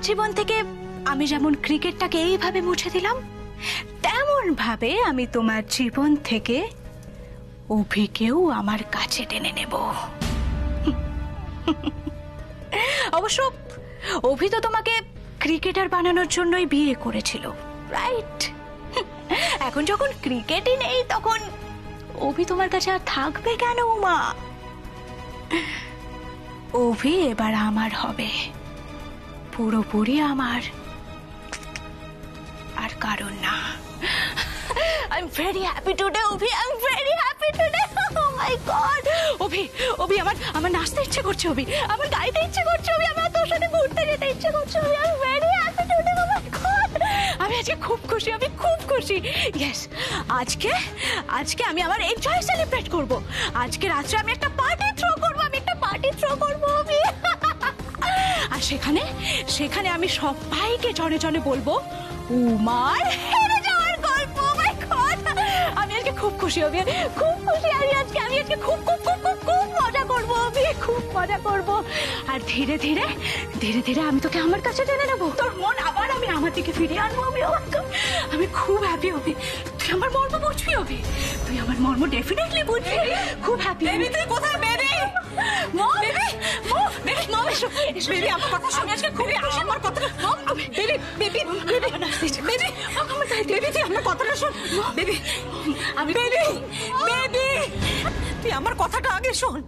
জীবন থেকে আমি যেমন ক্রিকেটটাকে এইভাবে মুছে দিলাম, তেমন ভাবে আমি তোমার জীবন থেকে অভিকেও আমার কাছে টেনে নেব। অবশ্য অভি তো তোমাকে ক্রিকেটার বানানোর জন্যই বিয়ে করেছিল, রাইট? এখন যখন ক্রিকেটই নেই, তখন অভি তোমার কাছে আর থাকবে কেন উমা? অভি এবার আমার হবে, পুরোপুরি আমার, আর কারণ না। I'm very happy today, Obi. I'm very happy today. Oh my God. Obi, আমার নাচতে ইচ্ছে করছে, Obi. আমার গাইতে ইচ্ছে করছে, Obi. আমার তোর সাথে ঘুরতে যেতে ইচ্ছে করছে, Obi. I'm very happy today. Oh my God. আমি আজকে খুব খুশি, আমি খুব খুশি। Yes, আজকে আমি আমার এনজয় সেলিব্রেট করব। আজকে রাত্রে আমি একটা পার্টি থ্রো করব, Obi. আর সেখানে আমি সবাইকে জনে জনে বলবো উমার হেরে যাওয়ার গল্প। মাই গড, আমি আজকে খুব খুশি, আমি খুব খুশি। আমি আজকে খুব খুব খুব খুব খুব মজা করব, আমি খুব মজা করব। আর ধীরে ধীরে আমি তোকে আমার কাছে টেনে নেবো, তোর মন আবার আমি আমার দিকে ফিরিয়ে আনবো। আমি খুব হ্যাপি হবি, তুই আমার মর্ম বুঝবি, হবি তুই আমার মর্ম ডেফিনেটলি বুঝবি। খুব হ্যাপি। বেবি তুই কোথায়? বেবি মম, মম এসো বেবি, আমার কথা শুনে আজকে খুবই খুশি। আমার কথাটা মম, বেবি বেবি বেবি বেবি আমার বেবি, তুই আমার কথাটা শোন বেবি। আমি বেবি তুই আমার কথাটা আগে শোন।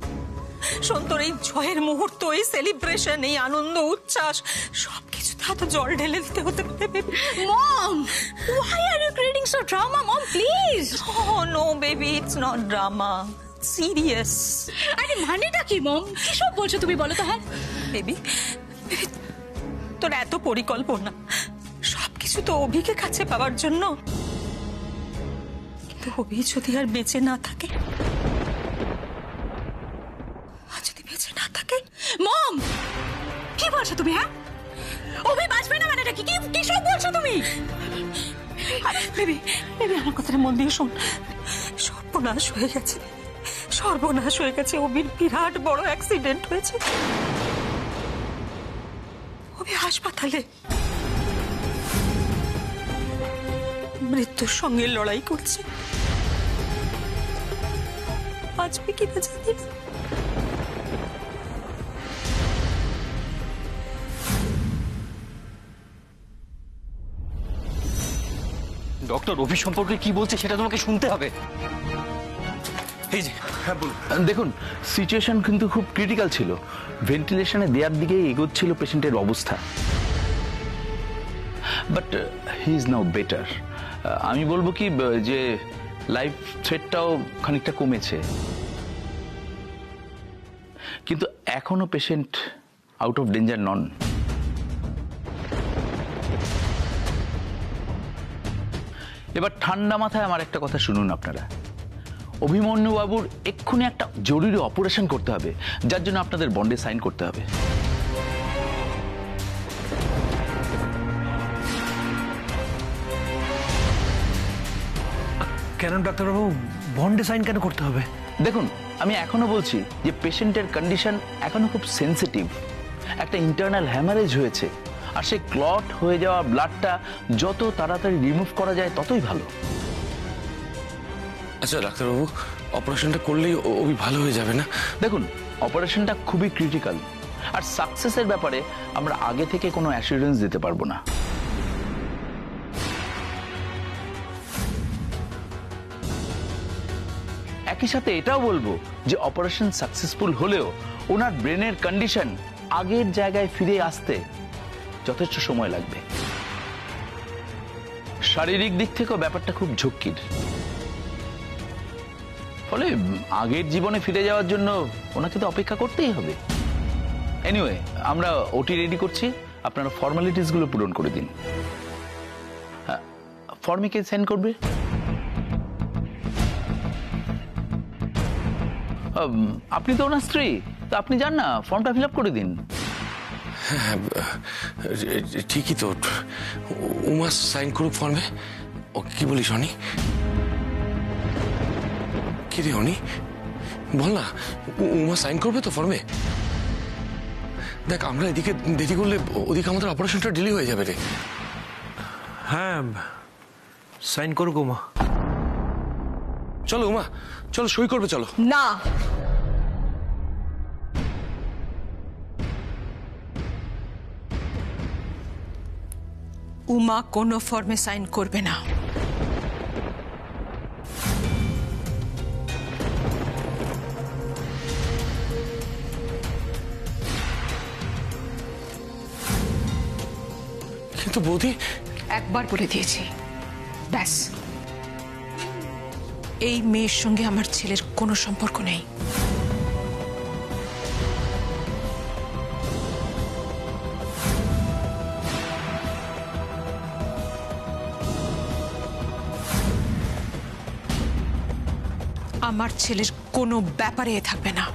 তোর এই জয়ের মুহূর্ত, এই সেলিব্রেশন, এই আনন্দ উচ্ছ্বাস সবকিছুতে এত জল ঢেলে দিতে হতে পারে baby. Mom, why are you creating so drama, mom? Please. Oh no baby, it's not drama. Serious. আরে মানেটা কি মম? কি সব বলছো তুমি, বলো তো। হ্যাঁ বেবি, তোর এত পরিকল্পনা, সবকিছু তো অভিকে কাছে পাওয়ার জন্য, কিন্তু অভি যদি আর বেঁচে না থাকে, মম কি বলছো তুমি? হ্যাঁ অভি বাঁচবে না মানেটা কি? কি সব বলছো তুমি? বেবি আমার কথাটা মন দিয়ে শোন। সর্বনাশ হয়ে গেছে। অভির বিরাট বড় অ্যাক্সিডেন্ট হয়েছে, অভি হাসপাতালে মৃত্যুর সঙ্গে লড়াই করছে। বাঁচবে কিনা জানি না। ডক্টর অভি সম্পর্কে কি বলছে সেটা তোমাকে শুনতে হবে। এই যে হ্যাঁ বলুন। দেখুন, সিচুয়েশন কিন্তু খুব ক্রিটিক্যাল ছিল, ভেন্টিলেশনে দেওয়ার দিকে এগোচ্ছিল পেশেন্টের অবস্থা, but he is now better. আমি বলবো কি যে লাইফ থ্রেটটাও খানিকটা কমেছে, কিন্তু এখনো পেশেন্ট আউট অফ ডেঞ্জার নন। এবার ঠান্ডা মাথায় আমার একটা কথা শুনুন আপনারা। অভিমন্যু বাবুর এক্ষুনি একটা জরুরি অপারেশন করতে হবে, যার জন্য আপনাদের বন্ডে সাইন করতে হবে। কেন ডাক্তারবাবু, বন্ডে সাইন কেন করতে হবে? দেখুন, আমি এখনো বলছি যে পেশেন্টের কন্ডিশন এখনো খুব সেন্সিটিভ। একটা ইন্টারনাল হ্যামারেজ হয়েছে, আর সেই ক্লট হয়ে যাওয়া ব্লাডটা যত তাড়াতাড়ি রিমুভ করা যায় ততই ভালো। আচ্ছা ডাক্তারবাবু, অপারেশনটা করলেই অভি ভালো হয়ে যাবে না? দেখুন, অপারেশনটা খুবই ক্রিটিক্যাল, আর সাকসেসের ব্যাপারে আমরা আগে থেকে কোনো অ্যাসুরেন্স দিতে পারবো না। একই সাথে এটাও বলবো যে অপারেশন সাকসেসফুল হলেও ওনার ব্রেনের কন্ডিশন আগের জায়গায় ফিরে আসতে যথেষ্ট সময় লাগবে। শারীরিক দিক থেকেও ব্যাপারটা খুব ঝুঁকির, ফলে আগের জীবনে ফিরে যাওয়ার জন্য ওনাকে তো অপেক্ষা করতেই হবে। এনিওয়ে, আমরা ওটি রেডি করছি, আপনারা ফর্মালিটিস গুলো পূরণ করে দিন। ফর্মে কে সাইন করবে? আপনি তো ওনার স্ত্রী, তো আপনি যান না, ফর্মটা ফিল আপ করে দিন। হ্যাঁ ঠিকই তো, উমা সাইন করুক ফর্মে। ও কি বলিস অনি? কি রে অনি, বল না, উমা সাইন করবে তো ফর্মে? দেখ আমরা এদিকে দেরি করলে ওদিকে আমাদের অপারেশনটা ডিলে হয়ে যাবে রে। হ্যাঁ, সাইন করুক উমা। চলো উমা, চলো সই করবে, চলো। না, উমা কোনো ফর্মে সাইন করবে না। কিন্তু বৌদি, একবার বলে দিয়েছি, ব্যাস। এই মেয়ের সঙ্গে আমার ছেলের কোনো সম্পর্ক নেই। আমার ছেলের কোনো ব্যাপারে এ থাকবে না।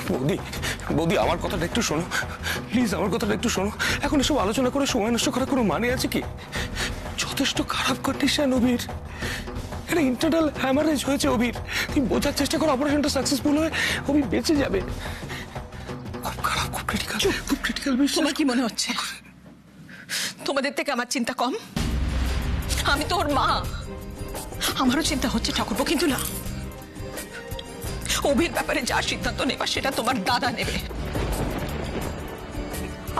বৌদি, বৌদি আমার কথাটা একটু শোনো প্লিজ, আমার কথাটা একটু শোনো। এখন এসব আলোচনা করে সময় নষ্ট করার কোনো মানে আছে কি? যথেষ্ট খারাপ কন্ডিশন অভির, একটা ইন্টারনাল হ্যামারেজ হয়েছে অভির। তুমি বোঝার চেষ্টা করো, অপারেশনটা সাকসেসফুল হয়ে অভি বেঁচে যাবে। খুব খারাপ, খুব ক্রিটিক্যাল, খুব ক্রিটিক্যাল বিষয়। তোমার কি মনে হচ্ছে তোমাদের থেকে আমার চিন্তা কম? আমি তো ওর মা, আমারও চিন্তা হচ্ছে ঠাকুরপো, কিন্তু না, অভির ব্যাপারে যা সিদ্ধান্ত নেবা সেটা তোমার দাদা নেবে,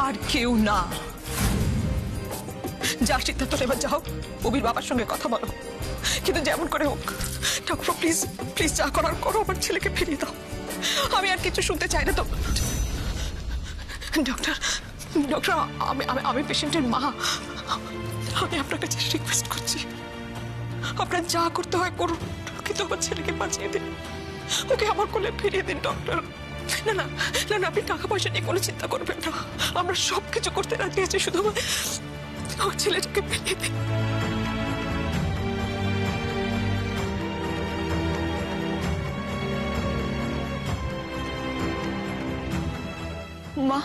আর কেউ না। যা সিদ্ধান্ত নেবার যাও, অভির বাবার সঙ্গে কথা বলো, কিন্তু যেমন করে হোক ঠাকুরপো প্লিজ প্লিজ যা করার করো, আমার ছেলেকে ফিরিয়ে দাও। আমি আর কিছু শুনতে চাই না তো। ডক্টর, ডক্টর, আমি পেশেন্টের মা, আমি আপনার কাছে রিকোয়েস্ট করছি, আপনার যা করতে হয় করুন, কিন্তু আমার ছেলেকে বাঁচিয়ে দিন, ওকে আমার কোলে ফিরিয়ে দিন ডক্টর। না না না না, আপনি টাকা পয়সা নিয়ে কোনো চিন্তা করবেন না, আমরা সবকিছু করতে রাজি আছি, শুধু আমার ছেলেটাকে ফিরিয়ে দিন। মা,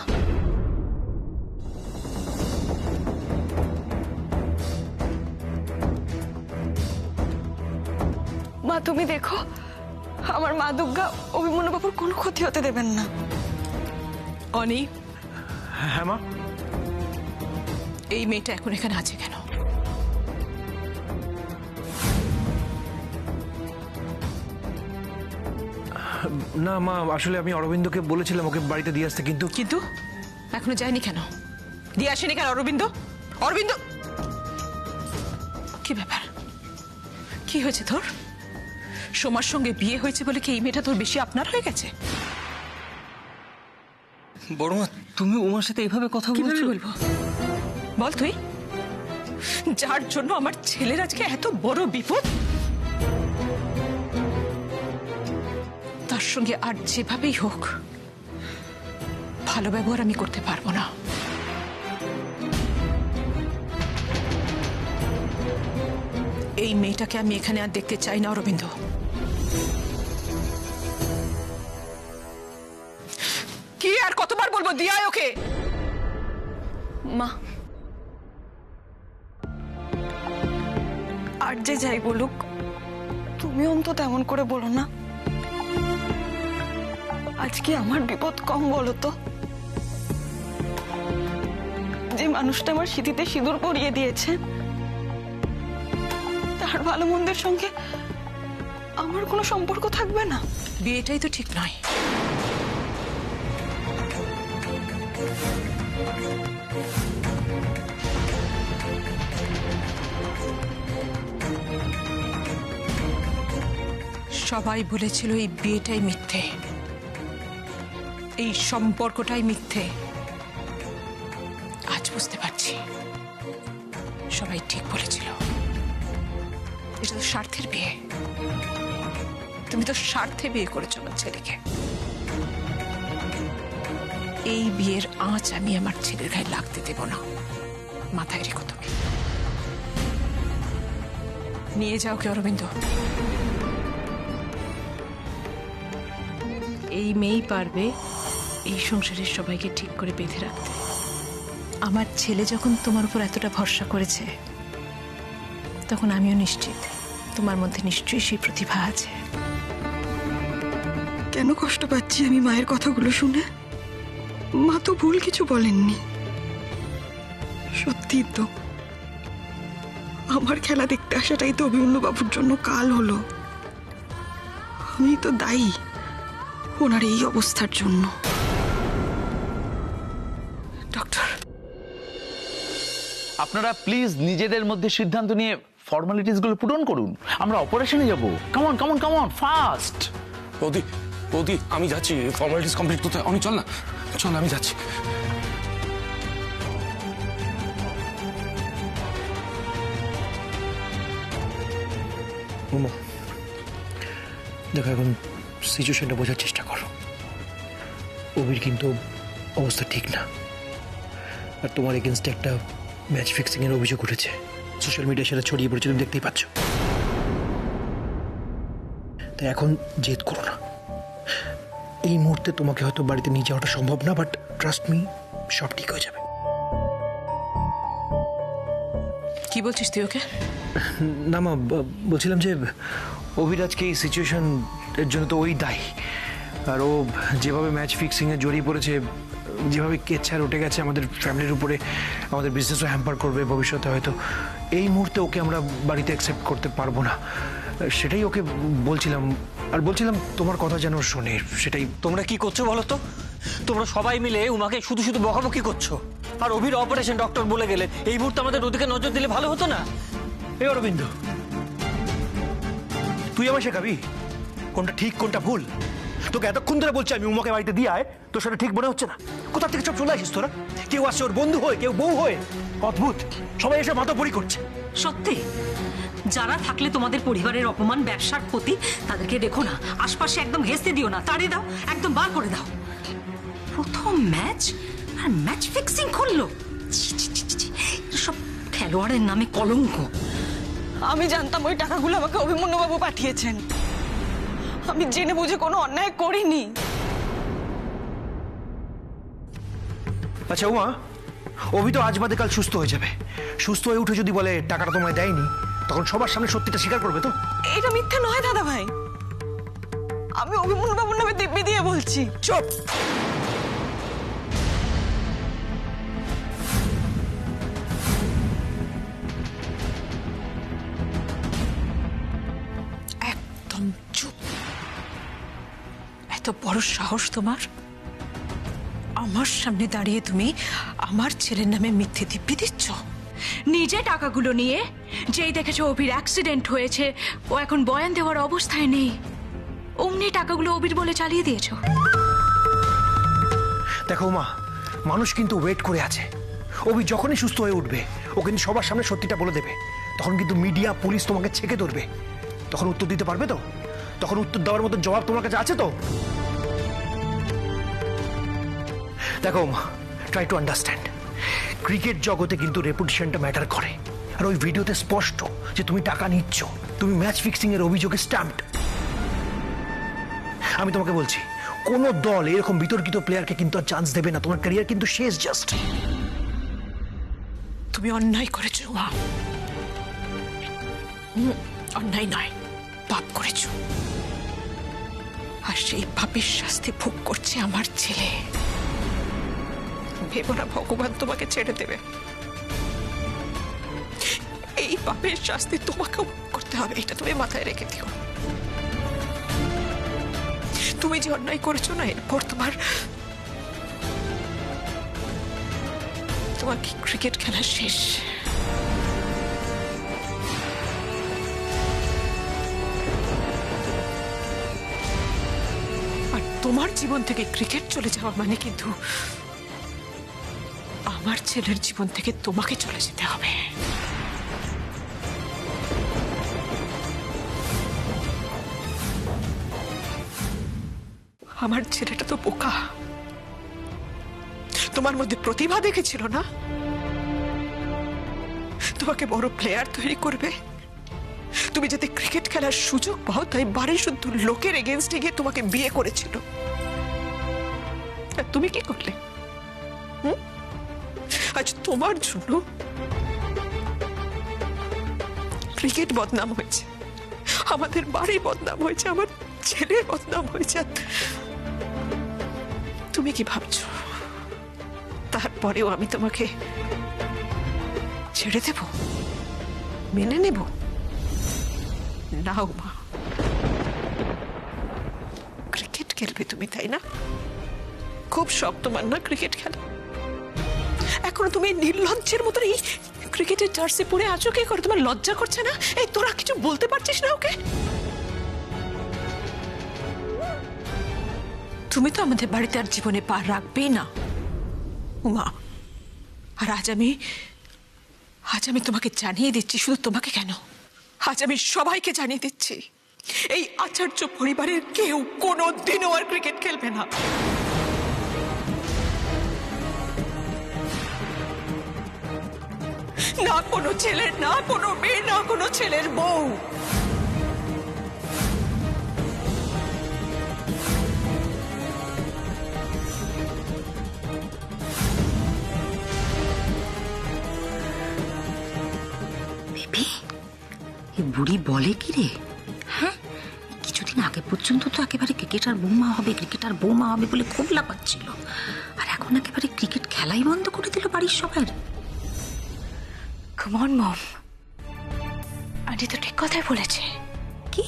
মা তুমি দেখো, আমার মা দুর্গা অভিমন্যু বাবুর কোনো ক্ষতি হতে দেবেন না। অনি, হ্যাঁ মা। এই মেয়েটা এখন এখানে আছে কেন? না মা, আসলে আমি অরবিন্দকে বলেছিলাম ওকে বাড়িতে দিয়ে আসতে, কিন্তু কিন্তু এখনো যায়নি কেন? দিয়ে আসেনি কেন অরবিন্দ? অরবিন্দ, কি ব্যাপার? কি হয়েছে তোর? সোমার সঙ্গে বিয়ে হয়েছে বলে কি এই মেয়েটা তোর বেশি আপনার হয়ে গেছে? বড়মা, তুমি উমার সাথে এইভাবে কথা কিভাবে বলছো? বলবো বল তুই, যার জন্য আমার ছেলের আজকে এত বড় বিপদ, তার সঙ্গে আর যেভাবেই হোক ভালো ব্যবহার আমি করতে পারবো না। এই মেয়েটাকে আমি এখানে আর দেখতে চাই না অরবিন্দ। কি আর কতবার বলবো, দিয়া ওকে। মা, আর যে যাই বলুক, তুমি অন্তত এমন করে বলো না। আজকে আমার বিপদ কম বলো তো? যে মানুষটা আমার স্মৃতিতে সিঁদুর পরিয়ে দিয়েছে, তার ভালো মন্দের সঙ্গে আমার কোনো সম্পর্ক থাকবে না? বিয়েটাই তো ঠিক নয়। সবাই বলেছিল এই বিয়েটাই মিথ্যে, এই সম্পর্কটাই মিথ্যে। আজ বুঝতে পারছি সবাই ঠিক বলেছিল। এটা তো স্বার্থের বিয়ে, তুমি তো স্বার্থে বিয়ে করেছো আমার ছেলেকে। এই বিয়ের আঁচ আমি আমার ছেলের গায়ে লাগতে দেব না, মাথায় রেখো তুমি। নিয়ে যাও কে অরবিন্দ। এই মেয়েই পারবে এই সংসারের সবাইকে ঠিক করে বেঁধে রাখতে। আমার ছেলে যখন তোমার উপর এতটা ভরসা করেছে, তখন আমিও নিশ্চিত তোমার মধ্যে নিশ্চয়ই সেই প্রতিভা আছে। কেন কষ্ট পাচ্ছি আমি মায়ের কথাগুলো শুনে? মা তো ভুল কিছু বলেননি। সত্যি তো আমার খেলা দেখতে আসাটাই তো অভিমন্যু বাবুর জন্য কাল হলো। আমি তো দায়ী ওনার এই অবস্থার জন্য। ডক্টর, আপনারা প্লিজ নিজেদের মধ্যে সিদ্ধান্ত নিয়ে ফর্মালিটিস গুলো পূরণ করুন, আমরা অপারেশনে যাব। Come on come on come on fast. বৌদি বৌদি আমি যাচ্ছি, ফর্মালিটিস কমপ্লিট করতে। অনি চল না, চল আমি যাচ্ছি। মোমো দেখো, এখন সিচুয়েশনটা বোঝার চেষ্টা করো। অভির কিন্তু অবস্থা ঠিক না, আর তোমার এগেনস্টে একটা ম্যাচ ফিক্সিং এর অভিযোগ উঠেছে। সোশ্যাল মিডিয়ায় সেটা ছড়িয়ে পড়েছে, তুমি দেখতেই পাচ্ছ। তাই এখন জেদ করো না। এই মুহূর্তে তোমাকে হয়তো বাড়িতে নিয়ে যাওয়াটা সম্ভব না, বাট ট্রাস্ট মি, সব ঠিক হয়ে যাবে। কি বলছিস তুই ওকে? না মা, বলছিলাম যে অভিরাজকে এই সিচুয়েশন এর জন্য তো ওই দায়ী। আর ও যেভাবে ম্যাচ ফিক্সিংয়ে জড়িয়ে পড়েছে, যেভাবে কেচ্ছার উঠে গেছে আমাদের ফ্যামিলির উপরে, আমাদের বিজনেসও হ্যাম্পার করবে ভবিষ্যতে হয়তো। এই মুহূর্তে ওকে আমরা বাড়িতে অ্যাকসেপ্ট করতে পারবো না, সেটাই ওকে বলছিলাম। আর বলছিলাম তোমার কথা যেন শোনে, সেটাই। তোমরা কি করছো বলো তো? তোমরা সবাই মিলে উমাকে শুধু শুধু বকাবকি করছো। আর অভির অপারেশন ডক্টর বলে গেলে এই মুহূর্তে আমাদের ওদিকে নজর দিলে ভালো হতো না? এই অরবিন্দ, তুই আমায় শেখাবি কোনটা ঠিক কোনটা ভুল? তোকে এতক্ষণ ধরে বলছি আমি উমাকে বাড়িতে দিয়ে আয়, তোর সেটা ঠিক মনে হচ্ছে না? কোথা থেকে সব চলে আসিস তোরা? কেউ আসছে ওর বন্ধু হয়ে, কেউ বউ হয়ে। অদ্ভুত, সবাই এসে মাতাপুরি করছে। সত্যি যারা থাকলে তোমাদের পরিবারের অপমান, ব্যবসার ক্ষতি, তাদেরকে দেখো না, আশপাশে একদম ঘেঁষতে দিও না, তাড়িয়ে দাও, একদম বার করে দাও। প্রথম ম্যাচ আর ম্যাচ ফিক্সিং করলো। ছি, ছি, ছি, ছি, সব খেলোয়াড়ের নামে কলঙ্ক। আমি জানতাম ওই টাকাগুলো আমাকে অভিমন্যু বাবু পাঠিয়েছেন। আমি জেনে বুঝে কোনো অন্যায় করিনি। আচ্ছা উমা, অভি তো আজ বাদে কাল সুস্থ হয়ে যাবে। সুস্থ হয়ে উঠে যদি বলে টাকাটা তোমায় দেয়নি, তখন সবার সামনে সত্যিটা স্বীকার করবে তো? এটা মিথ্যা নয় দাদা ভাই, আমি অভিমন্যু বাবুর নামে দিব্যি দিয়ে বলছি। চুপ। একদম চুপ। এত বড় সাহস তোমার? আমার সামনে দাঁড়িয়ে তুমি আমার ছেলের নামে মিথ্যে দিব্যি দিচ্ছ? নিজে টাকাগুলো নিয়ে যেই দেখেছো অভির অ্যাক্সিডেন্ট হয়েছে, ও এখন বয়ান দেওয়ার অবস্থায় নেই, অমনি টাকাগুলো অভির বলে চালিয়ে দিয়েছো। দেখো উমা, মানুষ কিন্তু ওয়েট করে আছে। অভি যখনই সুস্থ হয়ে উঠবে, ও কিন্তু সবার সামনে সত্যিটা বলে দেবে। তখন কিন্তু মিডিয়া, পুলিশ তোমাকে ছেকে ধরবে। তখন উত্তর দিতে পারবে তো? তখন উত্তর দেওয়ার মতো জবাব তোমার কাছে আছে তো? দেখো Uma, try to understand, cricket জগতে কিন্তু রেপুটেশনটা ম্যাটার করে। আর ওই ভিডিওতে স্পষ্ট যে তুমি টাকা নিচ্ছ, তুমি ম্যাচ ফিক্সিং এর অভিযোগে স্ট্যাম্পড। আমি তোমাকে বলছি, কোন দল এরকম বিতর্কিত প্লেয়ারকে কিন্তু আর চান্স দেবে না। তোমার ক্যারিয়ার কিন্তু শেষ জাস্ট। তুমি অন্যায় করেছো মা। অন্যায় নয়, পাপ করেছো। আর সেই পাপের শাস্তি ভোগ করছে আমার ছেলে। ভেবো না ভগবান তোমাকে ছেড়ে দেবে। এই পাপের শাস্তি তোমাকেও ভোগ করতে হবে, এটা তুমি মাথায় রেখে দিও। তুমি যে অন্যায় করেছো না, এরপর তোমার কি ক্রিকেট খেলা শেষ। আর তোমার জীবন থেকে ক্রিকেট চলে যাওয়া মানে কিন্তু আমার ছেলের জীবন থেকে তোমাকে চলে যেতে হবে। আমার ছেলেটা তো বোকা, তোমার মধ্যে প্রতিভা দেখেছিল না? তোমাকে বড় প্লেয়ার তৈরি করবে, তুমি যাতে ক্রিকেট খেলার সুযোগ পাও, তাই বাড়ি শুদ্ধ লোকের এগেনস্টে গিয়ে তোমাকে বিয়ে করেছিল। আর তুমি কি করলে? আজ তোমার জন্য ক্রিকেট বদনাম হয়েছে, আমাদের বাড়ি বদনাম হয়েছে, আমার ছেলের বদনাম হয়েছে। তুমি কি ভাবছো তারপরেও আমি তোমাকে ছেড়ে দেব, মেনে নেব? না উমা, ক্রিকেট খেলবে তুমি, তাই না? খুব শখ তোমার না ক্রিকেট খেলা? এখনো তুমি নির্লজ্জের মতো এই ক্রিকেটের জার্সি পরে আছো কি করে? তোমার লজ্জা করছে না? এই তোরা কিছু বলতে পারছিস না ওকে? তুমি তো আমাদের বাড়িতে আর জীবনে পা রাখবেই না উমা। আর আজ আমি তোমাকে জানিয়ে দিচ্ছি, শুধু তোমাকে কেন, আজ আমি সবাইকে জানিয়ে দিচ্ছি, এই আচার্য পরিবারের কেউ কোনোদিনও আর ক্রিকেট খেলবে না। না কোনো ছেলের, না কোনো মেয়ে, না কোনো ছেলের বউ। বেবি, এই বুড়ি বলে কি রে? হ্যাঁ, কিছুদিন আগে পর্যন্ত তো একেবারে ক্রিকেটার বৌমা হবে, ক্রিকেটার বৌমা হবে বলে খুব লাফাচ্ছিল, আর এখন একেবারে ক্রিকেট খেলাই বন্ধ করে দিল বাড়ির সবার। কাম অন মম, আন্টি তো ঠিক কথাই বলেছে। কি?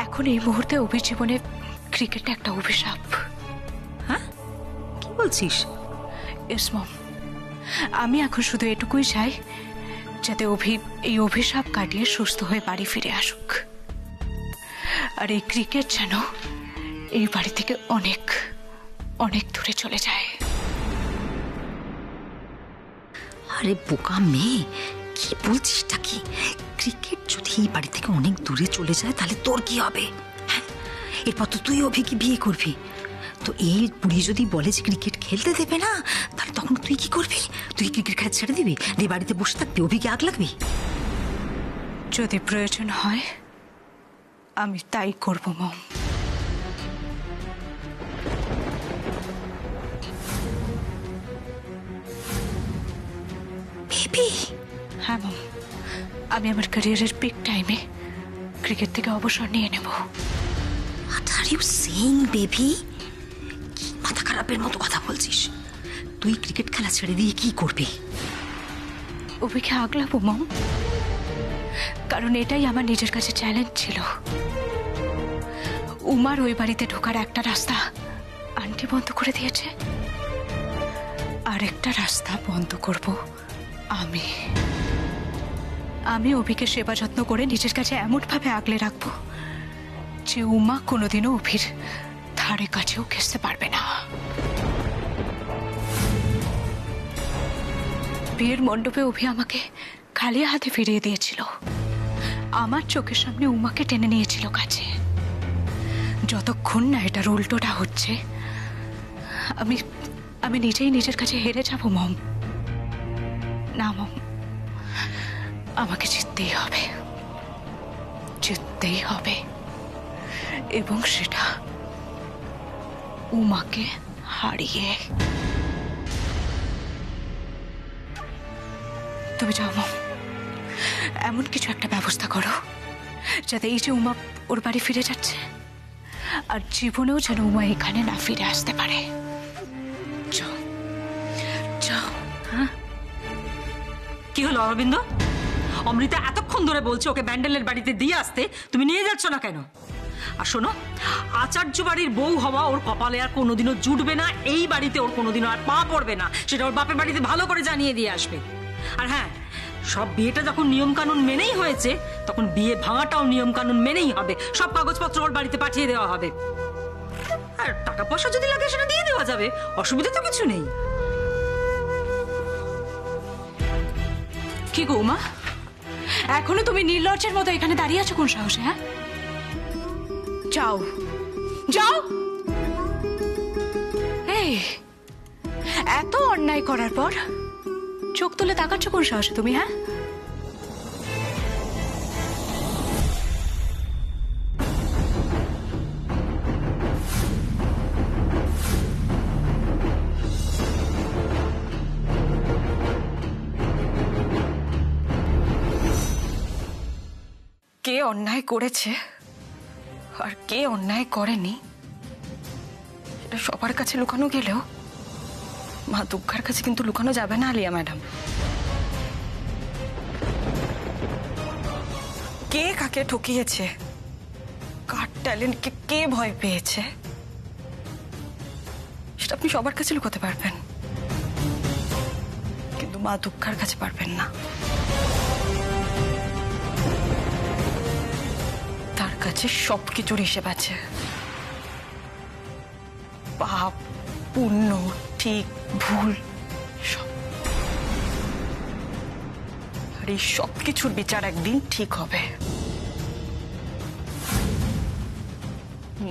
এখন এই মুহূর্তে অভির জীবনে ক্রিকেট একটা অভিশাপ। হ্যাঁ, কি বলছিস? ইয়েস মম, আমি এখন শুধু এটুকুই চাই যাতে অভি এই অভিশাপ কাটিয়ে সুস্থ হয়ে বাড়ি ফিরে আসুক, আর এই ক্রিকেট যেন এই বাড়ি থেকে অনেক অনেক দূরে চলে যায়। আরে বোকা মেয়ে, কি বলছিসটা কি? ক্রিকেট যদি এই বাড়ি থেকে অনেক দূরে চলে যায় তাহলে তোর কি হবে? হ্যাঁ, এরপর তো তুই অভিকে বিয়ে করবি। তো এই বুড়ি যদি বলে যে ক্রিকেট খেলতে দেবে না, তাহলে তখন তুই কি করবি? তুই ক্রিকেট খেলা ছেড়ে দিবি, দিয়ে বাড়িতে বসে থাকবি, অভিকে আগ লাগবি? যদি প্রয়োজন হয় আমি তাই করব মম। বেবি, হ্যাঁ মম, আমি আমার ক্যারিয়ারের পিক টাইমে ক্রিকেট থেকে অবসর নিয়ে নেব। What are you saying baby? কি মাথা খারাপের মতো কথা বলছিস? তুই ক্রিকেট খেলা ছেড়ে দিয়ে কি করবি? অভিকে আগলাবো মম, কারণ এটাই আমার নিজের কাছে চ্যালেঞ্জ ছিল। উমার ওই বাড়িতে ঢোকার একটা রাস্তা আন্টি বন্ধ করে দিয়েছে, আর একটা রাস্তা বন্ধ করব আমি। আমি অভিকে সেবা যত্ন করে নিজের কাছে এমনভাবে আগলে রাখবো যে উমা কোনোদিনও অভির ধারে কাছেও ঘেঁষতে পারবে না। বিয়ের মণ্ডপে অভি আমাকে খালি হাতে ফিরিয়ে দিয়েছিল, আমার চোখের সামনে উমাকে টেনে নিয়েছিল কাছে। যতক্ষণ না এটার উল্টোটা হচ্ছে আমি আমি নিজেই নিজের কাছে হেরে যাব মম। না মম, আমাকে জিততেই হবে, জিততেই হবে, এবং সেটা উমাকে হারিয়ে। তুমি যাও মম, এমন কিছু একটা ব্যবস্থা করো যাতে এই যে উমা ওর বাড়ি ফিরে যাচ্ছে, আর জীবনেও যেন উমা এখানে না ফিরে আসতে পারে। যাও যাও। হ্যাঁ, কি হলো অরবিন্দ? অমৃতা এতক্ষণ ধরে বলছে ওকে ব্যান্ডেলের বাড়িতে দিয়ে আসতে, তুমি নিয়ে যাচ্ছ না কেন? আর শোনো, আচার্য বাড়ির বউ হওয়া ওর কপালে আর কোনোদিনও জুটবে না, এই বাড়িতে ওর কোনোদিনও আর পা পড়বে না, সেটা ওর বাপের বাড়িতে ভালো করে জানিয়ে দিয়ে আসবে। আর হ্যাঁ, সব বিয়েটা যখন নিয়ম কানুন মেনেই হয়েছে, তখন বিয়ে ভাঙাটাও নিয়ম কানুন মেনেই হবে। সব কাগজপত্র ওর বাড়িতে পাঠিয়ে দেওয়া হবে, আর টাকা পয়সা যদি লাগে সেটা দিয়ে দেওয়া যাবে, অসুবিধা তো কিছু নেই। কি গো উমা, এখনো তুমি নির্লজ্জের মতো এখানে দাঁড়িয়ে আছো কোন সাহসে? হ্যাঁ, যাও যাও। এই এত অন্যায় করার পর চোখ তুলে তাকাচ্ছ কোন সাহসে তুমি? হ্যাঁ, কে অন্যায় করেছে আর কে অন্যায় করেনি এটা সবার কাছে লুকানো গেলেও মা দুর্গার কাছে কিন্তু লুকানো যাবে না আলিয়া ম্যাডাম। কে কাকে ঠকিয়েছে, কার ট্যালেন্টকে কে ভয় পেয়েছে সেটা আপনি সবার কাছে লুকাতে পারবেন, কিন্তু মা দুর্গার কাছে পারবেন না। তার কাছে সবকিছুর হিসেব আছে, পাপ পুণ্য ঠিক ভুল সব। আর এই সব কিছুর বিচার একদিন ঠিক হবে।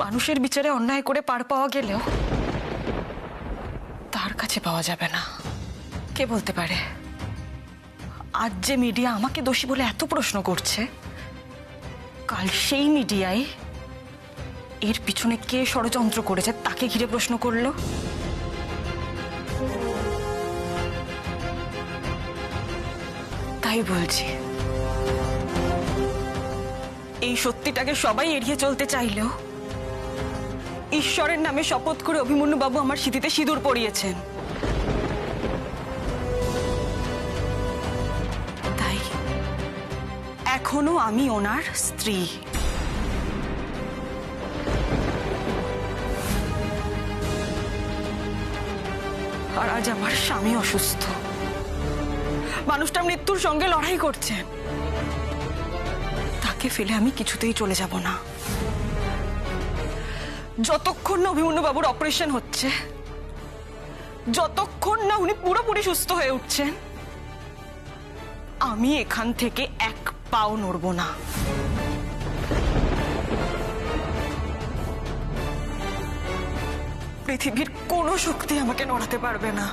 মানুষের বিচারে অন্যায় করে পার পাওয়া গেলেও তার কাছে পাওয়া যাবে না। কে বলতে পারে আজ যে মিডিয়া আমাকে দোষী বলে এত প্রশ্ন করছে, কাল সেই মিডিয়ায় এর পিছনে কে ষড়যন্ত্র করেছে তাকে ঘিরে প্রশ্ন করলো। তাই বলছি, এই সত্যিটাকে সবাই এড়িয়ে চলতে চাইলেও ঈশ্বরের নামে শপথ করে অভিমন্যু বাবু আমার স্মৃতিতে সিঁদুর পরিয়েছেন। তাই এখনো আমি ওনার স্ত্রী। আর আজ আমার স্বামী অসুস্থ, মানুষটা মৃত্যুর সঙ্গে লড়াই করছেন, তাকে ফেলে আমি কিছুতেই চলে যাব না। যতক্ষণ না অভিমন্যু বাবুর অপারেশন হচ্ছে, যতক্ষণ না উনি পুরোপুরি সুস্থ হয়ে উঠছেন, আমি এখান থেকে এক পাও নড়ব না। পৃথিবীর কোনো শক্তি আমাকে নড়াতে পারবে না।